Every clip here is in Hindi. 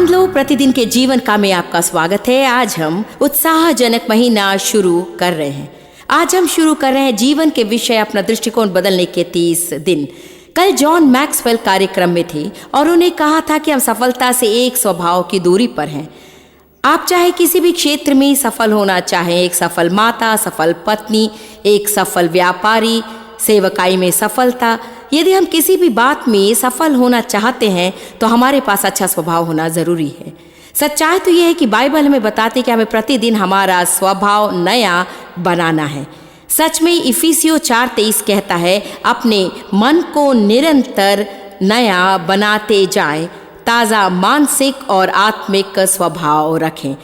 आनंद लो प्रतिदिन के जीवन का में आपका स्वागत है। आज हम उत्साहजनक महीना शुरू कर रहे हैं। आज हम शुरू कर रहे हैं जीवन के विषय अपना दृष्टिकोण बदलने के 30 दिन। कल जॉन मैक्सवेल कार्यक्रम में थे और उन्हें कहा था कि हम सफलता से एक स्वभाव की दूरी पर हैं। आप चाहे किसी भी क्षेत्र में सफल होना चाहें, एक सफल माता, सफल पत्नी, एक सफल व्यापारी, सेवकाई में सफलता, यदि हम किसी भी बात में सफल होना चाहते हैं तो हमारे पास अच्छा स्वभाव होना जरूरी है। सच्चाई तो यह है कि बाइबल हमें बताती है कि हमें प्रतिदिन हमारा स्वभाव नया बनाना है। सच में इफिसियों 4:23 कहता है, अपने मन को निरंतर नया बनाते जाएं, ताज़ा मानसिक और आत्मिक स्वभाव रखें।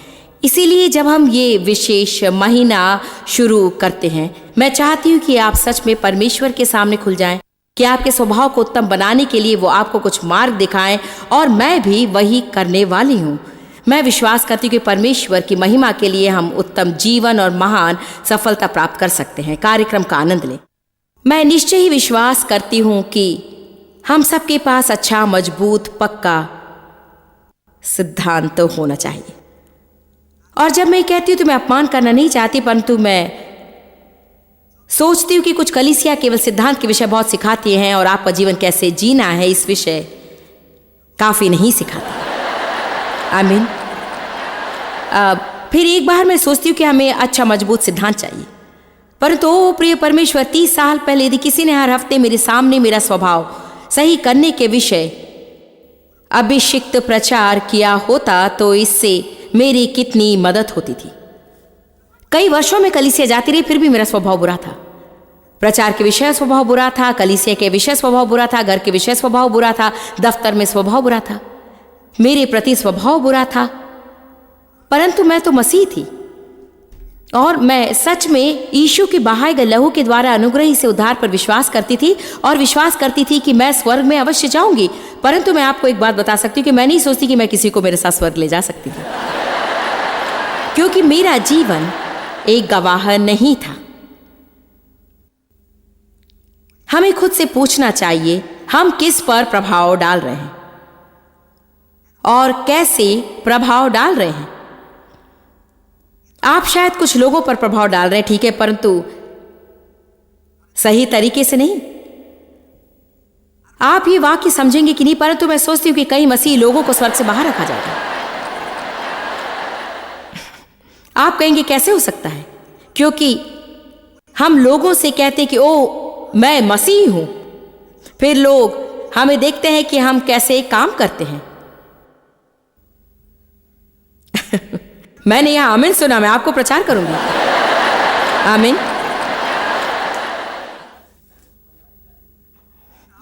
इसीलिए जब हम ये विशेष महीना शुरू करते हैं, मैं चाहती हूँ कि आप सच में परमेश्वर के सामने खुल जाएं, कि आपके स्वभाव को उत्तम बनाने के लिए वो आपको कुछ मार्ग दिखाएं, और मैं भी वही करने वाली हूँ। मैं विश्वास करती हूँ कि परमेश्वर की महिमा के लिए हम उत्तम जीवन और महान सफलता प्राप्त कर सकते हैं। कार्यक्रम का आनंद लें। मैं निश्चय ही विश्वास करती हूँ कि हम सबके पास अच्छा, मजबूत, पक्का सिद्धांत होना चाहिए। और जब मैं कहती हूँ तो मैं अपमान करना नहीं चाहती, परंतु मैं सोचती हूँ कि कुछ कलीसिया केवल सिद्धांत के विषय बहुत सिखाती हैं और आपका जीवन कैसे जीना है इस विषय काफी नहीं सिखाती। आमीन। फिर एक बार मैं सोचती हूँ कि हमें अच्छा, मजबूत सिद्धांत चाहिए, परंतु ओ प्रिय परमेश्वर, 30 साल पहले यदि किसी ने हर हफ्ते मेरे सामने मेरा स्वभाव सही करने के विषय अभिषिक्त प्रचार किया होता तो इससे मेरी कितनी मदद होती थी। कई वर्षों में कलीसिया जाती रही, फिर भी मेरा स्वभाव बुरा था। प्रचार के विषय स्वभाव बुरा था, कलीसिया के विषय स्वभाव बुरा था, घर के विषय स्वभाव बुरा था, दफ्तर में स्वभाव बुरा था, मेरे प्रति स्वभाव बुरा था। परंतु मैं तो मसीह थी और मैं सच में यीशु के बहाए गए लहू के द्वारा अनुग्रह से उद्धार पर विश्वास करती थी और विश्वास करती थी कि मैं स्वर्ग में अवश्य जाऊंगी। परंतु मैं आपको एक बात बता सकती हूँ कि मैं नहीं सोचती कि मैं किसी को मेरे साथ स्वर्ग ले जा सकती थी, क्योंकि मेरा जीवन एक गवाह नहीं था। हमें खुद से पूछना चाहिए, हम किस पर प्रभाव डाल रहे हैं और कैसे प्रभाव डाल रहे हैं। आप शायद कुछ लोगों पर प्रभाव डाल रहे हैं, ठीक है, परंतु सही तरीके से नहीं। आप ये वाक्य समझेंगे कि नहीं, परंतु मैं सोचती हूं कि कई मसीही लोगों को स्वर्ग से बाहर रखा जाएगा। आप कहेंगे कैसे हो सकता है? क्योंकि हम लोगों से कहते हैं कि ओ मैं मसीह हूं, फिर लोग हमें देखते हैं कि हम कैसे काम करते हैं। मैंने यहां आमीन सुना, मैं आपको प्रचार करूंगी। आमीन।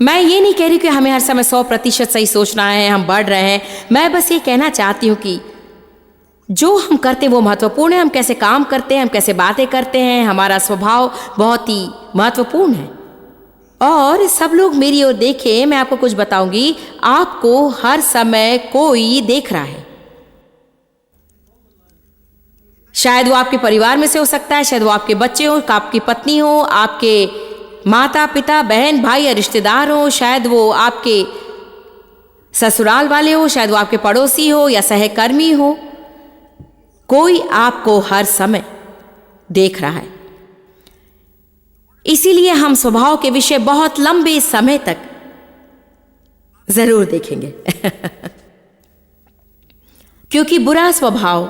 मैं ये नहीं कह रही कि हमें हर समय 100% सही सोचना है, हम बढ़ रहे हैं। मैं बस ये कहना चाहती हूं कि जो हम करते हैं वो महत्वपूर्ण है। हम कैसे काम करते हैं, हम कैसे बातें करते हैं, हमारा स्वभाव बहुत ही महत्वपूर्ण है। और सब लोग मेरी ओर देखें, मैं आपको कुछ बताऊंगी, आपको हर समय कोई देख रहा है। शायद वो आपके परिवार में से हो सकता है, शायद वो आपके बच्चे हो, आपकी पत्नी हो, आपके माता पिता, बहन भाई या रिश्तेदार हो, शायद वो आपके ससुराल वाले हो, शायद वो आपके पड़ोसी हो या सहकर्मी हो। कोई आपको हर समय देख रहा है। इसीलिए हम स्वभाव के विषय बहुत लंबे समय तक जरूर देखेंगे क्योंकि बुरा स्वभाव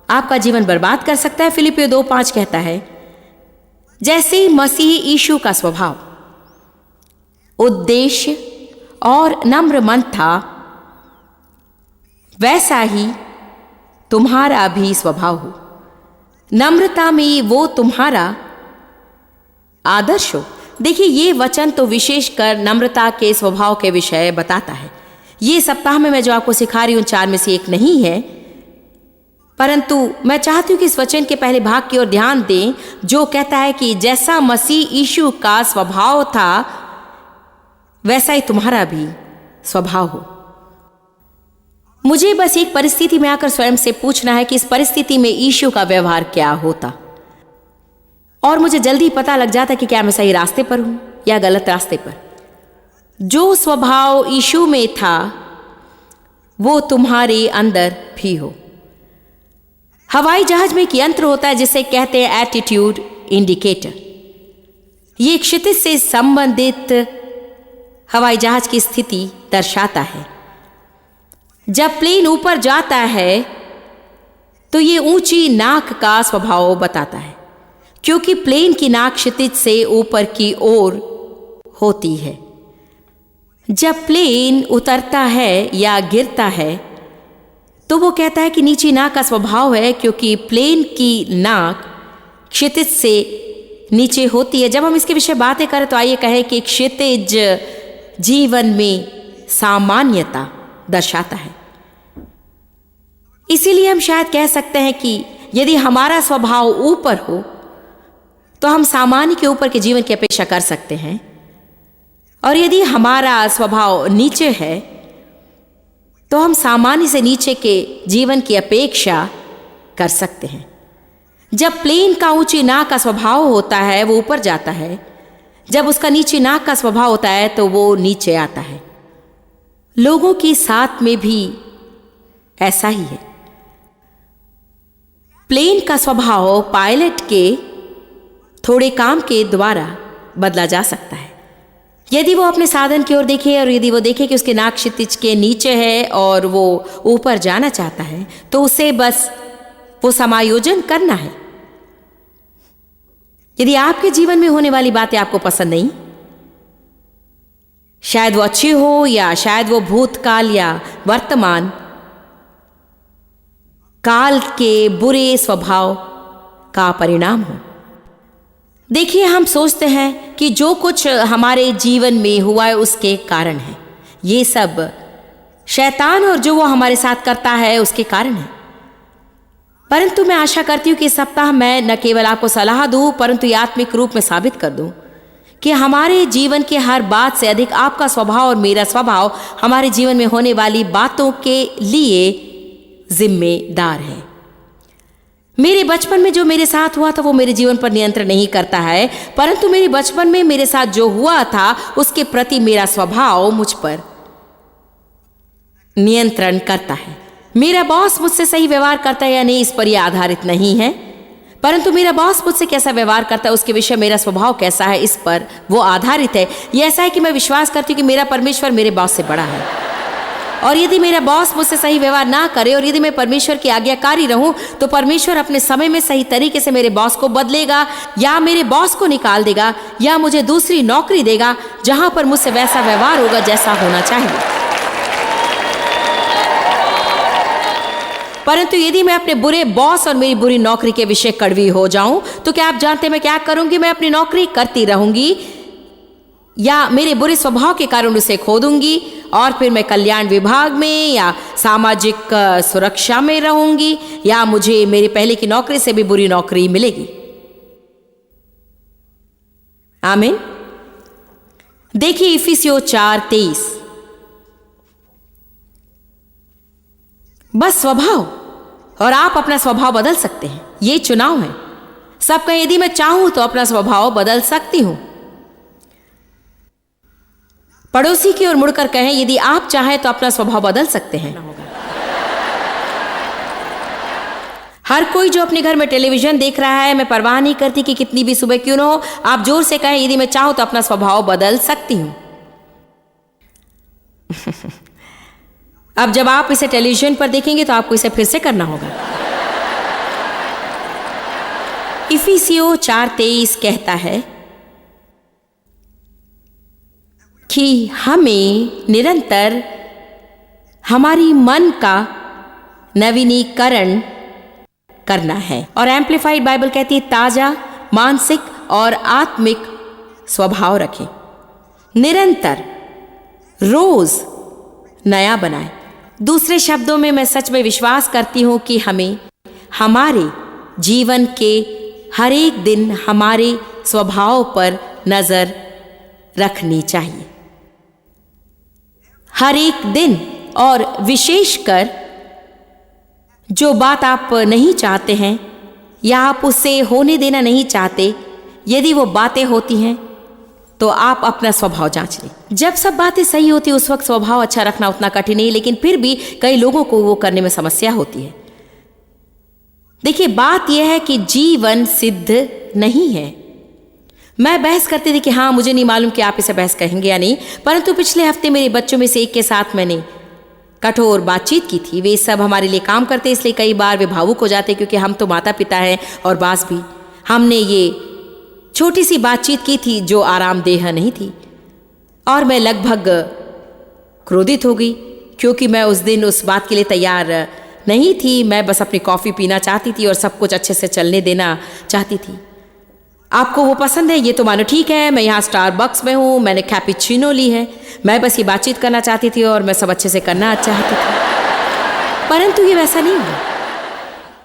आपका जीवन बर्बाद कर सकता है। फिलिपियों 2:5 कहता है, जैसे मसीह यीशु का स्वभाव उद्देश्य और नम्र मन था, वैसा ही तुम्हारा भी स्वभाव हो। नम्रता में वो तुम्हारा आदर्श हो। देखिए, ये वचन तो विशेषकर नम्रता के स्वभाव के विषय बताता है। ये सप्ताह में मैं जो आपको सिखा रही हूं 4 में से एक नहीं है, परंतु मैं चाहती हूं कि इस वचन के पहले भाग की ओर ध्यान दें, जो कहता है कि जैसा मसीह यीशु का स्वभाव था वैसा ही तुम्हारा भी स्वभाव हो। मुझे बस एक परिस्थिति में आकर स्वयं से पूछना है कि इस परिस्थिति में यीशु का व्यवहार क्या होता, और मुझे जल्दी पता लग जाता कि क्या मैं सही रास्ते पर हूं या गलत रास्ते पर। जो स्वभाव यीशु में था वो तुम्हारे अंदर भी हो। हवाई जहाज में एक यंत्र होता है जिसे कहते हैं एटीट्यूड इंडिकेटर। ये क्षितिज से संबंधित हवाई जहाज की स्थिति दर्शाता है। जब प्लेन ऊपर जाता है तो ये ऊंची नाक का स्वभाव बताता है, क्योंकि प्लेन की नाक क्षितिज से ऊपर की ओर होती है। जब प्लेन उतरता है या गिरता है तो वो कहता है कि नीची नाक का स्वभाव है, क्योंकि प्लेन की नाक क्षितिज से नीचे होती है। जब हम इसके विषय बातें करें तो आइए कहें कि क्षितिज जीवन में सामान्यता दर्शाता है। इसीलिए हम शायद कह सकते हैं कि यदि हमारा स्वभाव ऊपर हो तो हम सामान्य के ऊपर के जीवन की अपेक्षा कर सकते हैं, और यदि हमारा स्वभाव नीचे है तो हम सामान्य से नीचे के जीवन की अपेक्षा कर सकते हैं। जब प्लेन का ऊंची नाक का स्वभाव होता है वो ऊपर जाता है, जब उसका नीची नाक का स्वभाव होता है तो वो नीचे आता है। लोगों के साथ में भी ऐसा ही है। प्लेन का स्वभाव पायलट के थोड़े काम के द्वारा बदला जा सकता है। यदि वो अपने साधन की ओर देखे और यदि वो देखे कि उसके नाक क्षितिज के नीचे है और वो ऊपर जाना चाहता है तो उसे बस वो समायोजन करना है। यदि आपके जीवन में होने वाली बातें आपको पसंद नहीं, शायद वो अच्छी हो या शायद वो भूतकाल या वर्तमान काल के बुरे स्वभाव का परिणाम हो। देखिए, हम सोचते हैं कि जो कुछ हमारे जीवन में हुआ है उसके कारण है। ये सब शैतान और जो वो हमारे साथ करता है उसके कारण है। परंतु मैं आशा करती हूँ कि इस सप्ताह मैं न केवल आपको सलाह दूँ परंतु आत्मिक रूप में साबित कर दूँ कि हमारे जीवन के हर बात से अधिक आपका स्वभाव और मेरा स्वभाव हमारे जीवन में होने वाली बातों के लिए जिम्मेदार है। मेरे बचपन में जो मेरे साथ हुआ था वो मेरे जीवन पर नियंत्रण नहीं करता है, परंतु मेरे बचपन में मेरे साथ जो हुआ था उसके प्रति मेरा स्वभाव मुझ पर नियंत्रण करता है। मेरा बॉस मुझसे सही व्यवहार करता है या नहीं इस पर यह आधारित नहीं है, परंतु मेरा बॉस मुझसे कैसा व्यवहार करता है उसके विषय मेरा स्वभाव कैसा है इस पर वो आधारित है। यह ऐसा है कि मैं विश्वास करती हूँ कि मेरा परमेश्वर मेरे बॉस से बड़ा है, और यदि मेरा बॉस मुझसे सही व्यवहार ना करे और यदि मैं परमेश्वर की आज्ञाकारी रहूं तो परमेश्वर अपने समय में सही तरीके से मेरे बॉस को बदलेगा, या मेरे बॉस को निकाल देगा, या मुझे दूसरी नौकरी देगा जहां पर मुझसे वैसा व्यवहार होगा जैसा होना चाहिए। परंतु यदि मैं अपने बुरे बॉस और मेरी बुरी नौकरी के विषय कड़वी हो जाऊं तो क्या आप जानते हैं मैं क्या करूंगी? मैं अपनी नौकरी करती रहूंगी या मेरे बुरे स्वभाव के कारण उसे खो दूंगी, और फिर मैं कल्याण विभाग में या सामाजिक सुरक्षा में रहूंगी, या मुझे मेरी पहले की नौकरी से भी बुरी नौकरी मिलेगी। आमीन। देखिए इफिसियों 4:23। बस स्वभाव, और आप अपना स्वभाव बदल सकते हैं। ये चुनाव है सबका। यदि मैं चाहूं तो अपना स्वभाव बदल सकती हूं। पड़ोसी की ओर मुड़कर कहें, यदि आप चाहें तो अपना स्वभाव बदल सकते हैं। हर कोई जो अपने घर में टेलीविजन देख रहा है, मैं परवाह नहीं करती कि कितनी भी सुबह क्यों ना हो, आप जोर से कहें, यदि मैं चाहूं तो अपना स्वभाव बदल सकती हूं। अब जब आप इसे टेलीविजन पर देखेंगे तो आपको इसे फिर से करना होगा। इफिसियों 4:23 कहता है कि हमें निरंतर हमारी मन का नवीनीकरण करना है, और एम्प्लीफाइड बाइबल कहती है ताजा मानसिक और आत्मिक स्वभाव रखें। निरंतर, रोज नया बनाएं। दूसरे शब्दों में मैं सच में विश्वास करती हूं कि हमें हमारे जीवन के हर एक दिन हमारे स्वभाव पर नजर रखनी चाहिए। हर एक दिन, और विशेषकर जो बात आप नहीं चाहते हैं या आप उसे होने देना नहीं चाहते, यदि वो बातें होती हैं तो आप अपना स्वभाव जांच लें। जब सब बातें सही होती उस वक्त स्वभाव अच्छा रखना उतना कठिन नहीं, लेकिन फिर भी कई लोगों को वो करने में समस्या होती है। देखिए, बात यह है कि जीवन सिद्ध नहीं है। मैं बहस करती थी कि हाँ, मुझे नहीं मालूम कि आप इसे बहस कहेंगे या नहीं, परंतु पिछले हफ्ते मेरे बच्चों में से एक के साथ मैंने कठोर बातचीत की थी। वे सब हमारे लिए काम करते, इसलिए कई बार वे भावुक हो जाते, क्योंकि हम तो माता पिता हैं और बास भी। हमने ये छोटी सी बातचीत की थी जो आरामदेह नहीं थी, और मैं लगभग क्रोधित हो गई, क्योंकि मैं उस दिन उस बात के लिए तैयार नहीं थी। मैं बस अपनी कॉफ़ी पीना चाहती थी और सब कुछ अच्छे से चलने देना चाहती थी। आपको वो पसंद है ये तो मानो ठीक है, मैं यहाँ स्टारबक्स में हूँ, मैंने कैपुचिनो ली है, मैं बस ये बातचीत करना चाहती थी और मैं सब अच्छे से करना चाहती थी। परंतु ये वैसा नहीं हुआ।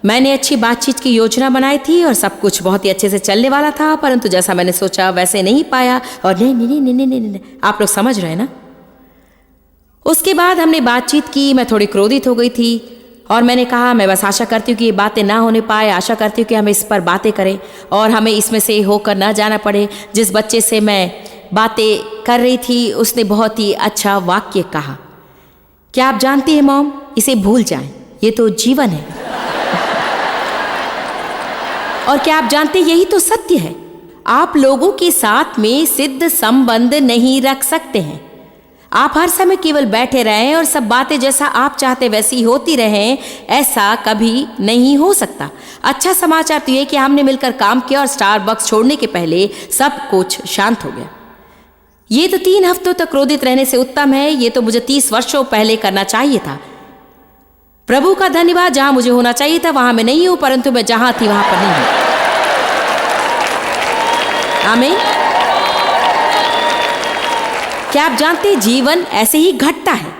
मैंने अच्छी बातचीत की योजना बनाई थी और सब कुछ बहुत ही अच्छे से चलने वाला था, परंतु जैसा मैंने सोचा वैसे नहीं पाया। और नहीं, आप लोग समझ रहे हैं ना। उसके बाद हमने बातचीत की, मैं थोड़ी क्रोधित हो गई थी और मैंने कहा मैं बस आशा करती हूँ कि ये बातें ना होने पाए, आशा करती हूँ कि हम इस पर बातें करें और हमें इसमें से होकर ना जाना पड़े। जिस बच्चे से मैं बातें कर रही थी उसने बहुत ही अच्छा वाक्य कहा, क्या आप जानती हैं मॉम, इसे भूल जाएं, ये तो जीवन है। और क्या आप जानते हैं यही तो सत्य है। आप लोगों के साथ में सिद्ध संबंध नहीं रख सकते हैं। आप हर समय केवल बैठे रहें और सब बातें जैसा आप चाहते वैसी होती रहें, ऐसा कभी नहीं हो सकता। अच्छा समाचार तो ये कि हमने मिलकर काम किया और स्टारबक्स छोड़ने के पहले सब कुछ शांत हो गया। ये तो 3 हफ्तों तक क्रोधित रहने से उत्तम है। ये तो मुझे 30 वर्षों पहले करना चाहिए था। प्रभु का धन्यवाद, जहां मुझे होना चाहिए था वहां मैं नहीं हूं, परंतु मैं जहां थी वहां पर नहीं हूं। आमीन। क्या आप जानते हैं जीवन ऐसे ही घटता है।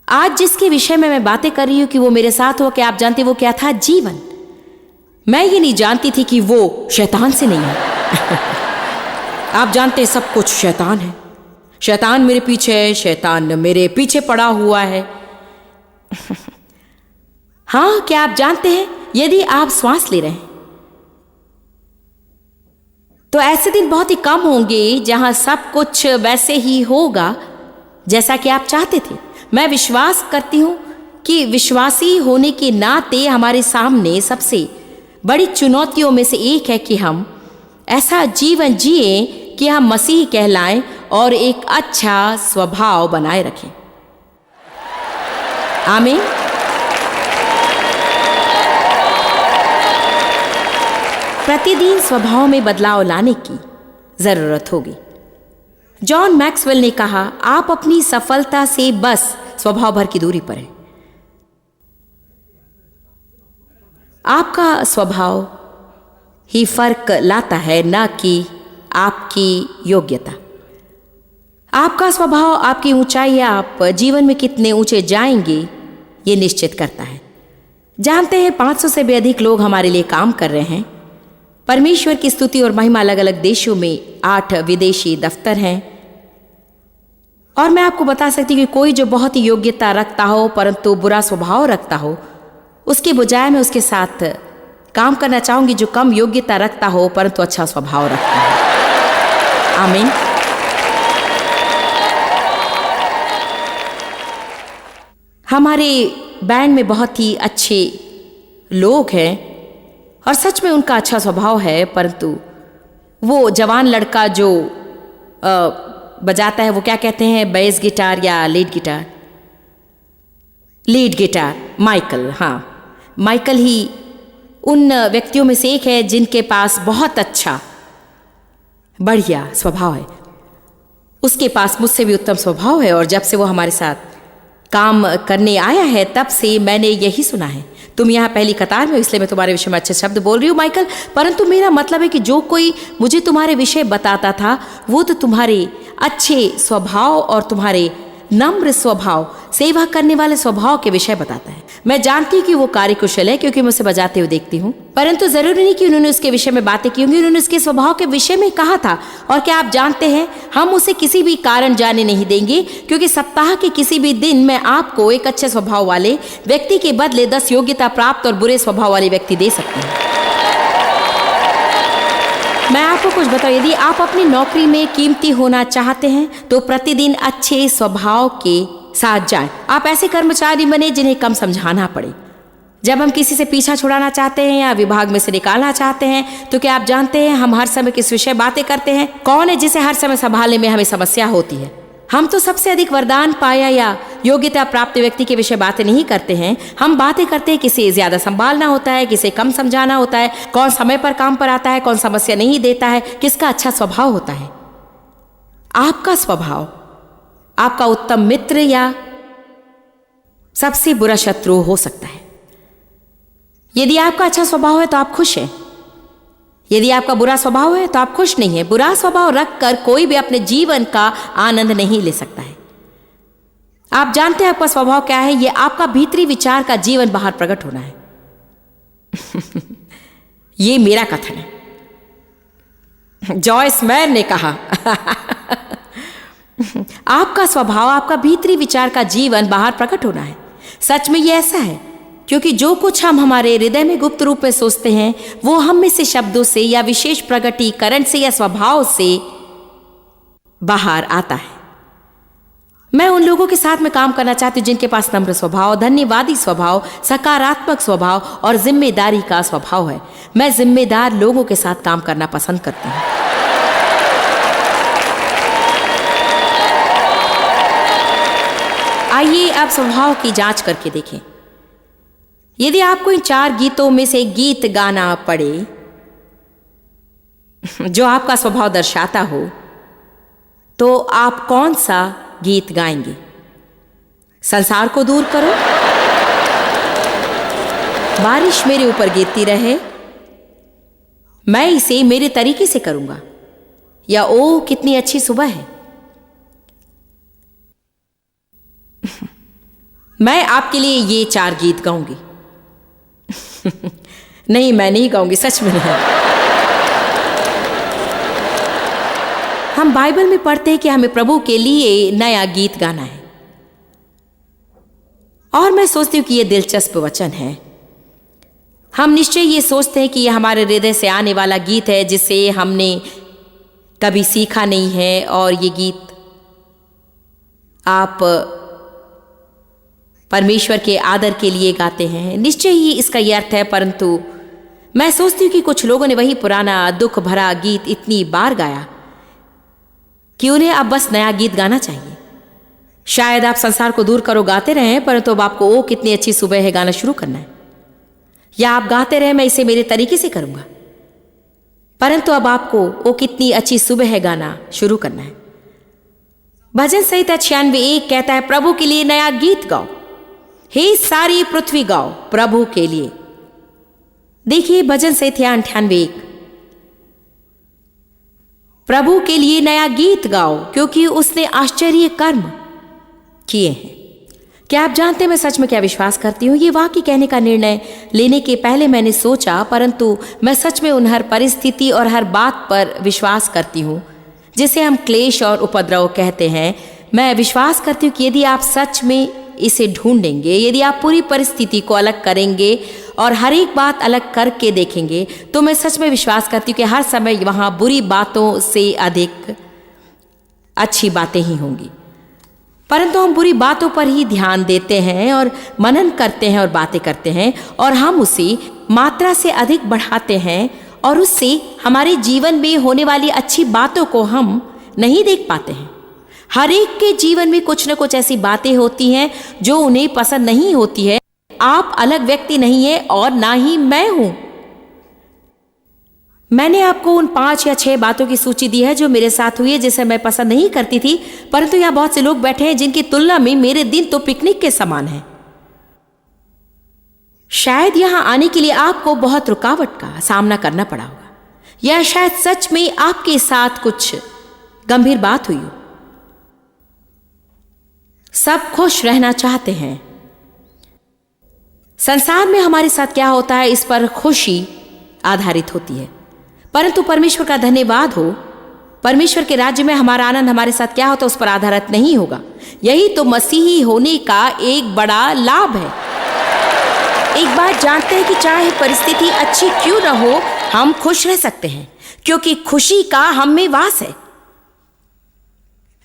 आज जिसके विषय में मैं बातें कर रही हूं कि वो मेरे साथ हो, क्या आप जानते वो क्या था? जीवन। मैं ये नहीं जानती थी कि वो शैतान से नहीं है। आप जानते सब कुछ शैतान है, शैतान मेरे पीछे है, शैतान मेरे पीछे पड़ा हुआ है। हाँ, क्या आप जानते हैं यदि आप श्वास ले रहे हैं तो ऐसे दिन बहुत ही कम होंगे जहां सब कुछ वैसे ही होगा जैसा कि आप चाहते थे। मैं विश्वास करती हूं कि विश्वासी होने के नाते हमारे सामने सबसे बड़ी चुनौतियों में से एक है कि हम ऐसा जीवन जिए कि हम मसीह कहलाएं और एक अच्छा स्वभाव बनाए रखें। आमीन। प्रतिदिन स्वभाव में बदलाव लाने की जरूरत होगी। जॉन मैक्सवेल ने कहा, आप अपनी सफलता से बस स्वभाव भर की दूरी पर हैं। आपका स्वभाव ही फर्क लाता है, ना कि आपकी योग्यता। आपका स्वभाव आपकी ऊंचाई या आप जीवन में कितने ऊंचे जाएंगे ये निश्चित करता है। जानते हैं 500 से भी अधिक लोग हमारे लिए काम कर रहे हैं। परमेश्वर की स्तुति और महिमा अलग अलग देशों में 8 विदेशी दफ्तर हैं। और मैं आपको बता सकती हूँ कि कोई जो बहुत ही योग्यता रखता हो परंतु बुरा स्वभाव रखता हो, उसके बजाय मैं उसके साथ काम करना चाहूंगी जो कम योग्यता रखता हो परंतु अच्छा स्वभाव रखता है। आमीन। हमारे बैंड में बहुत ही अच्छे लोग हैं और सच में उनका अच्छा स्वभाव है, परंतु वो जवान लड़का जो बजाता है, वो क्या कहते हैं, बेस गिटार या lead guitar? Lead guitar, Michael. हाँ, माइकल ही उन व्यक्तियों में से एक है जिनके पास बहुत अच्छा बढ़िया स्वभाव है। उसके पास मुझसे भी उत्तम स्वभाव है और जब से वो हमारे साथ काम करने आया है तब से मैंने यही सुना है। तुम यहाँ पहली कतार में हो इसलिए मैं तुम्हारे विषय में अच्छे शब्द बोल रही हूँ माइकल, परंतु मेरा मतलब है कि जो कोई मुझे तुम्हारे विषय बताता था वो तो तुम्हारे अच्छे स्वभाव और तुम्हारे नम्र स्वभाव, सेवा करने वाले स्वभाव के विषय बताता है। मैं जानती हूँ कि वो कार्यकुशल है क्योंकि मैं उसे बजाते हुए देखती हूँ, परंतु जरूरी नहीं कि उन्होंने उसके विषय में बातें की होंगी, उन्होंने उसके स्वभाव के विषय में कहा था। और क्या आप जानते हैं, हम उसे किसी भी कारण जाने नहीं देंगे, क्योंकि सप्ताह के किसी भी दिन मैं आपको एक अच्छे स्वभाव वाले व्यक्ति के बदले 10 योग्यता प्राप्त और बुरे स्वभाव वाले व्यक्ति दे सकती हूँ। मैं आपको कुछ बताऊं, यदि आप अपनी नौकरी में कीमती होना चाहते हैं तो प्रतिदिन अच्छे स्वभाव के साथ जाएं। आप ऐसे कर्मचारी बने जिन्हें कम समझाना पड़े। जब हम किसी से पीछा छुड़ाना चाहते हैं या विभाग में से निकालना चाहते हैं तो क्या आप जानते हैं हम हर समय किस विषय बातें करते हैं? कौन है जिसे हर समय संभालने में हमें समस्या होती है? हम तो सबसे अधिक वरदान पाया या योग्यता प्राप्त व्यक्ति के विषय बातें नहीं करते हैं। हम बातें करते हैं किसे ज्यादा संभालना होता है, किसे कम समझाना होता है, कौन समय पर काम पर आता है, कौन समस्या नहीं देता है, किसका अच्छा स्वभाव होता है। आपका स्वभाव आपका उत्तम मित्र या सबसे बुरा शत्रु हो सकता है। यदि आपका अच्छा स्वभाव है तो आप खुश हैं, यदि आपका बुरा स्वभाव है तो आप खुश नहीं है। बुरा स्वभाव रखकर कोई भी अपने जीवन का आनंद नहीं ले सकता है। आप जानते हैं आपका स्वभाव क्या है? यह आपका भीतरी विचार का जीवन बाहर प्रकट होना है। यह मेरा कथन है, जॉयस मेयर ने कहा। आपका स्वभाव आपका भीतरी विचार का जीवन बाहर प्रकट होना है। सच में यह ऐसा है क्योंकि जो कुछ हम हमारे हृदय में गुप्त रूप में सोचते हैं वो हम में से शब्दों से या विशेष प्रकटीकरण से या स्वभाव से बाहर आता है। मैं उन लोगों के साथ में काम करना चाहती हूँ जिनके पास नम्र स्वभाव, धन्यवादी स्वभाव, सकारात्मक स्वभाव और जिम्मेदारी का स्वभाव है। मैं जिम्मेदार लोगों के साथ काम करना पसंद करती हूँ। आइए अब स्वभाव की जांच करके देखें। यदि आपको इन 4 गीतों में से एक गीत गाना पड़े जो आपका स्वभाव दर्शाता हो तो आप कौन सा गीत गाएंगे? संसार को दूर करो, बारिश मेरे ऊपर गिरती रहे, मैं इसे मेरे तरीके से करूंगा, या ओ कितनी अच्छी सुबह है। मैं आपके लिए ये 4 गीत गाऊंगी। नहीं, मैं नहीं गाऊंगी, सच में नहीं। हम बाइबल में पढ़ते हैं कि हमें प्रभु के लिए नया गीत गाना है, और मैं सोचती हूँ कि यह दिलचस्प वचन है। हम निश्चय ये सोचते हैं कि यह हमारे हृदय से आने वाला गीत है जिसे हमने कभी सीखा नहीं है, और ये गीत आप परमेश्वर के आदर के लिए गाते हैं। निश्चय ही इसका यह अर्थ है, परंतु मैं सोचती हूँ कि कुछ लोगों ने वही पुराना दुख भरा गीत इतनी बार गाया कि उन्हें अब बस नया गीत गाना चाहिए। शायद आप संसार को दूर करो गाते रहें, परंतु अब आपको ओ कितनी अच्छी सुबह है गाना शुरू करना है, या आप गाते रहे मैं इसे मेरे तरीके से करूंगा, परंतु अब आपको ओ कितनी अच्छी सुबह है गाना शुरू करना है। भजन संहिता 96:1 कहता है, प्रभु के लिए नया गीत गाओ, हे सारी पृथ्वी गाओ प्रभु के लिए। देखिए भजन संहिता 98:1, प्रभु के लिए नया गीत गाओ क्योंकि उसने आश्चर्य कर्म किए हैं। क्या आप जानते हैं मैं सच में क्या विश्वास करती हूँ? ये वाक्य कहने का निर्णय लेने के पहले मैंने सोचा, परंतु मैं सच में उन हर परिस्थिति और हर बात पर विश्वास करती हूँ जिसे हम क्लेश और उपद्रव कहते हैं। मैं विश्वास करती हूँ कि यदि आप सच में इसे ढूंढेंगे, यदि आप पूरी परिस्थिति को अलग करेंगे और हर एक बात अलग करके देखेंगे, तो मैं सच में विश्वास करती हूँ कि हर समय वहाँ बुरी बातों से अधिक अच्छी बातें ही होंगी। परंतु हम बुरी बातों पर ही ध्यान देते हैं और मनन करते हैं और बातें करते हैं, और हम उसे मात्रा से अधिक बढ़ाते हैं, और उससे हमारे जीवन में होने वाली अच्छी बातों को हम नहीं देख पाते हैं। हर एक के जीवन में कुछ न कुछ ऐसी बातें होती हैं जो उन्हें पसंद नहीं होती है। आप अलग व्यक्ति नहीं है और ना ही मैं हूं। मैंने आपको उन 5 या 6 बातों की सूची दी है जो मेरे साथ हुई है, जिसे मैं पसंद नहीं करती थी, परंतु यहां बहुत से लोग बैठे हैं जिनकी तुलना में मेरे दिन तो पिकनिक के समान है। शायद यहां आने के लिए आपको बहुत रुकावट का सामना करना पड़ा होगा, या शायद सच में आपके साथ कुछ गंभीर बात हुई हो। सब खुश रहना चाहते हैं। संसार में हमारे साथ क्या होता है इस पर खुशी आधारित होती है, परंतु परमेश्वर का धन्यवाद हो, परमेश्वर के राज्य में हमारा आनंद हमारे साथ क्या होता है उस पर आधारित नहीं होगा। यही तो मसीही होने का एक बड़ा लाभ है। एक बात जानते हैं कि चाहे परिस्थिति अच्छी क्यों न हो, हम खुश रह सकते हैं क्योंकि खुशी का हम में वास है।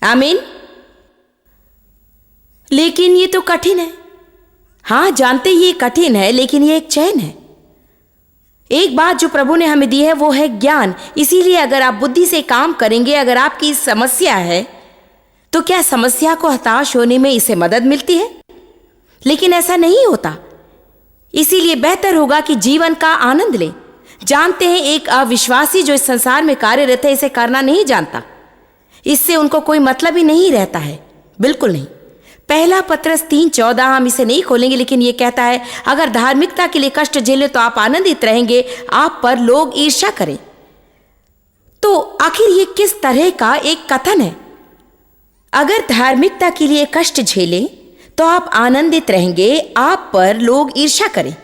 आमीन। लेकिन ये तो कठिन है। हाँ, जानते ये कठिन है, लेकिन ये एक चैन है। एक बात जो प्रभु ने हमें दी है वो है ज्ञान। इसीलिए अगर आप बुद्धि से काम करेंगे, अगर आपकी समस्या है तो क्या समस्या को हताश होने में इसे मदद मिलती है? लेकिन ऐसा नहीं होता। इसीलिए बेहतर होगा कि जीवन का आनंद लें। जानते हैं, एक अविश्वासी जो इस संसार में कार्यरत है इसे करना नहीं जानता। इससे उनको कोई मतलब ही नहीं रहता है, बिल्कुल नहीं। पहला पत्रस 3:14, हम इसे नहीं खोलेंगे, लेकिन यह कहता है अगर धार्मिकता के लिए कष्ट झेले तो आप आनंदित रहेंगे, आप पर लोग ईर्ष्या करें। तो आखिर ये किस तरह का एक कथन है? अगर धार्मिकता के लिए कष्ट झेलें तो आप आनंदित रहेंगे, आप पर लोग ईर्ष्या करें।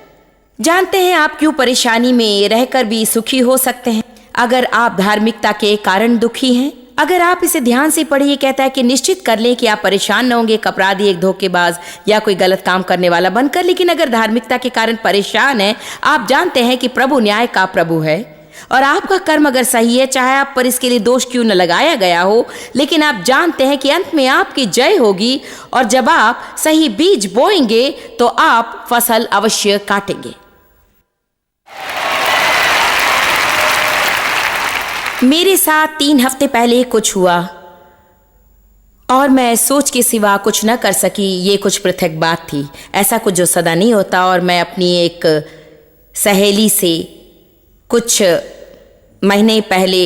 जानते हैं आप क्यों परेशानी में रहकर भी सुखी हो सकते हैं अगर आप धार्मिकता के कारण दुखी हैं? अगर आप इसे ध्यान से पढ़िए, कहता है कि निश्चित कर लें कि आप परेशान न होंगे एक अपराधी, एक धोखेबाज या कोई गलत काम करने वाला बनकर। लेकिन अगर धार्मिकता के कारण परेशान हैं, आप जानते हैं कि प्रभु न्याय का प्रभु है और आपका कर्म अगर सही है, चाहे आप पर इसके लिए दोष क्यों न लगाया गया हो, लेकिन आप जानते हैं कि अंत में आपकी जय होगी और जब आप सही बीज बोएंगे तो आप फसल अवश्य काटेंगे। मेरे साथ 3 हफ्ते पहले कुछ हुआ और मैं सोच के सिवा कुछ न कर सकी। ये कुछ पृथक बात थी, ऐसा कुछ जो सदा नहीं होता। और मैं अपनी एक सहेली से कुछ महीने पहले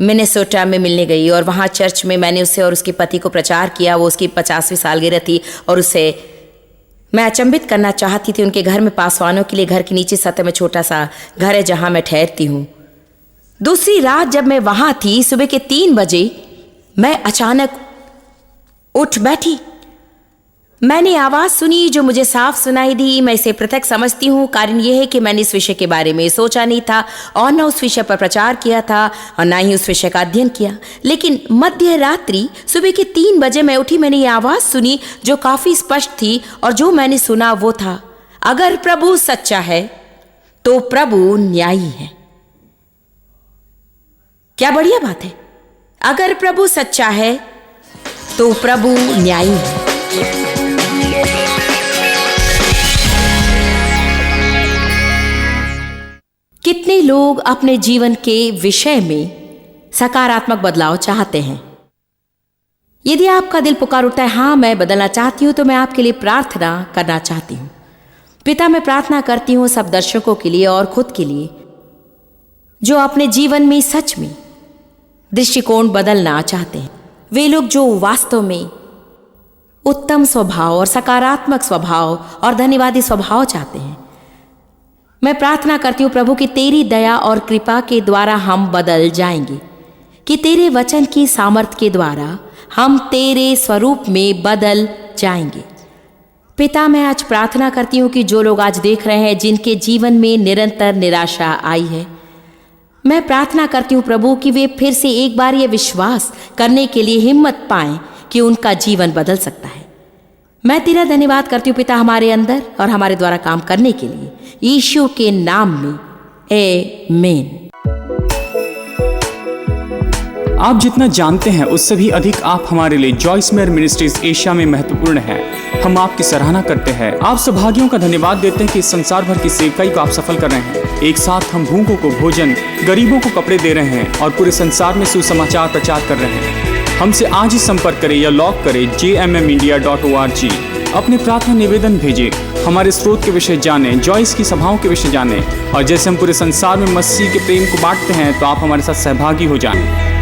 मिनेसोटा में मिलने गई और वहाँ चर्च में मैंने उससे और उसके पति को प्रचार किया। वो उसकी 50वीं सालगिरह थी और उससे मैं अचंभित करना चाहती थी। उनके घर में पासवानों के लिए घर की नीचे सतह में छोटा सा घर है जहाँ मैं ठहरती हूँ। दूसरी रात जब मैं वहाँ थी, सुबह के 3 बजे मैं अचानक उठ बैठी। मैंने आवाज़ सुनी जो मुझे साफ सुनाई दी। मैं इसे पृथक समझती हूँ। कारण यह है कि मैंने इस विषय के बारे में सोचा नहीं था और न उस विषय पर प्रचार किया था और न ही उस विषय का अध्ययन किया। लेकिन मध्य रात्रि सुबह के 3 बजे मैं उठी। मैंने ये आवाज़ सुनी जो काफ़ी स्पष्ट थी और जो मैंने सुना वो था, अगर प्रभु सच्चा है तो प्रभु न्यायी है। क्या बढ़िया बात है। अगर प्रभु सच्चा है तो प्रभु न्यायी है। कितने लोग अपने जीवन के विषय में सकारात्मक बदलाव चाहते हैं? यदि आपका दिल पुकार उठता है, हाँ मैं बदलना चाहती हूं, तो मैं आपके लिए प्रार्थना करना चाहती हूं। पिता, मैं प्रार्थना करती हूं सब दर्शकों के लिए और खुद के लिए जो अपने जीवन में सच में दृष्टिकोण बदलना चाहते हैं। वे लोग जो वास्तव में उत्तम स्वभाव और सकारात्मक स्वभाव और धन्यवादी स्वभाव चाहते हैं। मैं प्रार्थना करती हूँ प्रभु कि तेरी दया और कृपा के द्वारा हम बदल जाएंगे, कि तेरे वचन की सामर्थ्य के द्वारा हम तेरे स्वरूप में बदल जाएंगे। पिता, मैं आज प्रार्थना करती हूँ कि जो लोग आज देख रहे हैं जिनके जीवन में निरंतर निराशा आई है, मैं प्रार्थना करती हूँ प्रभु कि वे फिर से एक बार ये विश्वास करने के लिए हिम्मत पाएं कि उनका जीवन बदल सकता है। मैं तेरा धन्यवाद करती हूँ पिता, हमारे अंदर और हमारे द्वारा काम करने के लिए, यीशु के नाम में, आमीन। आप जितना जानते हैं उससे भी अधिक आप हमारे लिए जॉयस मेयर मिनिस्ट्रीज एशिया में महत्वपूर्ण है। हम आपकी सराहना करते हैं। आप सौभाग्यों का धन्यवाद देते हैं कि इस संसार भर की सेवकाई को आप सफल कर रहे हैं। एक साथ हम भूखों को भोजन, गरीबों को कपड़े दे रहे हैं और पूरे संसार में सुसमाचार प्रचार कर रहे हैं। हमसे आज ही संपर्क करें या लॉग करें jmmindia.org। अपने प्रार्थना निवेदन भेजें, हमारे स्रोत के विषय जानें, जॉयस की सभाओं के विषय जानें और जैसे हम पूरे संसार में मसीह के प्रेम को बांटते हैं तो आप हमारे साथ सहभागी हो जाएं।